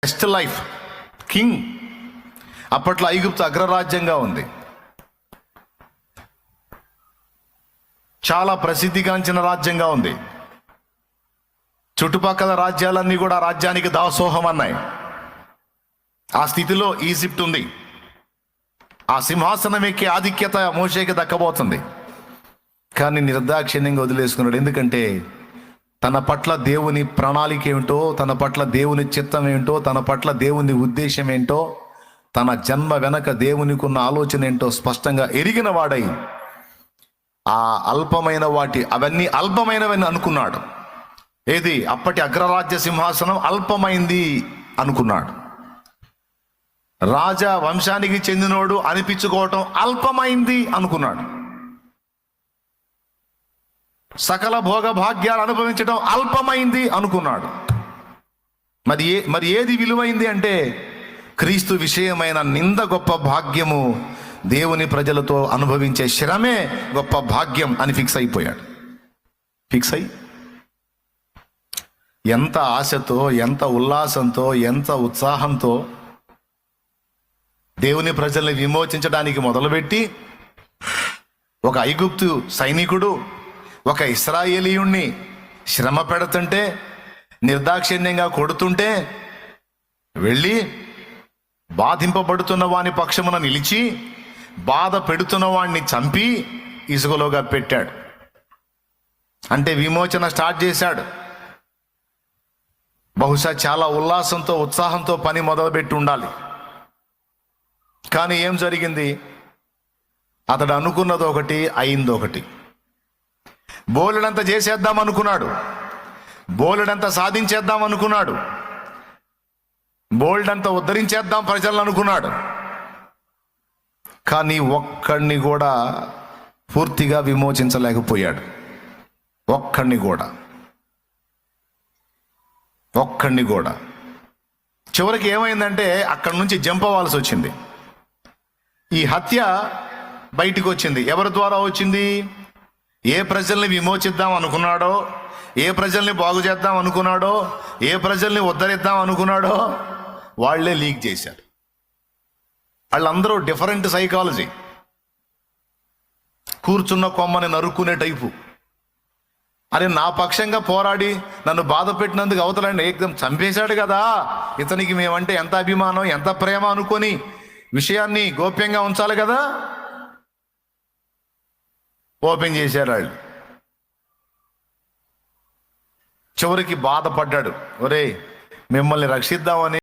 Best life king. అప్పట్లో ఐగుప్తు అగ్రరాజ్యంగా ఉంది, చాలా ప్రసిద్ధిగాంచిన రాజ్యంగా ఉంది. చుట్టుపక్కల రాజ్యాలన్నీ కూడా రాజ్యానికి దాసోహం అన్నాయి. ఆ స్థితిలో ఈజిప్ట్ ఉంది. ఆ సింహాసనం ఎక్కే ఆధిక్యత మోషేకి దక్కబోతుంది. కానీ నిర్దాక్షిణ్యంగా వదిలేసుకున్నాడు. ఎందుకంటే తన పట్ల దేవుని ప్రణాళిక ఏమిటో, తన పట్ల దేవుని చిత్తం ఏమిటో, తన పట్ల దేవుని ఉద్దేశం ఏంటో, తన జన్మ వెనక దేవునికి ఉన్న ఆలోచన ఏంటో స్పష్టంగా ఎరిగిన వాడై ఆ అల్పమైన అవన్నీ అల్పమైనవని అనుకున్నాడు. ఏది అప్పటి అగ్రరాజ్య సింహాసనం అల్పమైంది అనుకున్నాడు. రాజా వంశానికి చెందినోడు అనిపించుకోవటం అల్పమైంది అనుకున్నాడు. సకల భోగ భాగ్యాలు అనుభవించడం అల్పమైంది అనుకున్నాడు. మరి ఏది విలువైంది అంటే క్రీస్తు విషయమైన నింద గొప్ప భాగ్యము, దేవుని ప్రజలతో అనుభవించే శ్రమే గొప్ప భాగ్యం అని ఫిక్స్ అయిపోయాడు. ఫిక్స్ అయి ఎంత ఆశతో, ఎంత ఉల్లాసంతో, ఎంత ఉత్సాహంతో దేవుని ప్రజల్ని విమోచించడానికి మొదలుపెట్టి ఒక ఐగుప్తు సైనికుడు ఒక ఇశ్రాయేలీయుణ్ణి శ్రమ పెడుతుంటే, నిర్దాక్షిణ్యంగా కొడుతుంటే వెళ్ళి బాధింపబడుతున్న వాని పక్షమున నిలిచి బాధ పెడుతున్న వాడిని చంపి ఇసుకలోగా పెట్టాడు. అంటే విమోచన స్టార్ట్ చేశాడు. బహుశా చాలా ఉల్లాసంతో, ఉత్సాహంతో పని మొదలుపెట్టి ఉండాలి. కానీ ఏం జరిగింది? అతడు అనుకున్నది ఒకటి, అయింది ఒకటి. బోలెడంత చేసేద్దాం అనుకున్నాడు, బోలెడంత సాధించేద్దాం అనుకున్నాడు, బోల్డంత ఉద్ధరించేద్దాం ప్రజలను అనుకున్నాడు. కానీ ఒక్కడిని కూడా పూర్తిగా విమోచించలేకపోయాడు. ఒక్కడిని కూడా. చివరికి ఏమైందంటే అక్కడి నుంచి జంప్ అవ్వాల్సి వచ్చింది. ఈ హత్య బయటికి వచ్చింది. ఎవరి ద్వారా వచ్చింది? ఏ ప్రజల్ని విమోచిద్దాం అనుకున్నాడో, ఏ ప్రజల్ని బాగు చేద్దాం అనుకున్నాడో, ఏ ప్రజల్ని ఉద్ధరిద్దాం అనుకున్నాడో వాళ్లే లీక్ చేశారు. వాళ్ళందరూ డిఫరెంట్ సైకాలజీ. కూర్చున్న కొమ్మని నరుక్కునే టైపు. అని నా పక్షంగా పోరాడి నన్ను బాధ పెట్టినందుకు అవతలండి ఏకదం చంపేశాడు కదా, ఇతనికి మేమంటే ఎంత అభిమానం, ఎంత ప్రేమ అనుకొని విషయాన్ని గోప్యంగా ఉంచాలి కదా, ఓపెన్ చేశారు వాళ్ళు. చివరికి బాధపడ్డాడు. ఒరే, మిమ్మల్ని రక్షిద్దామని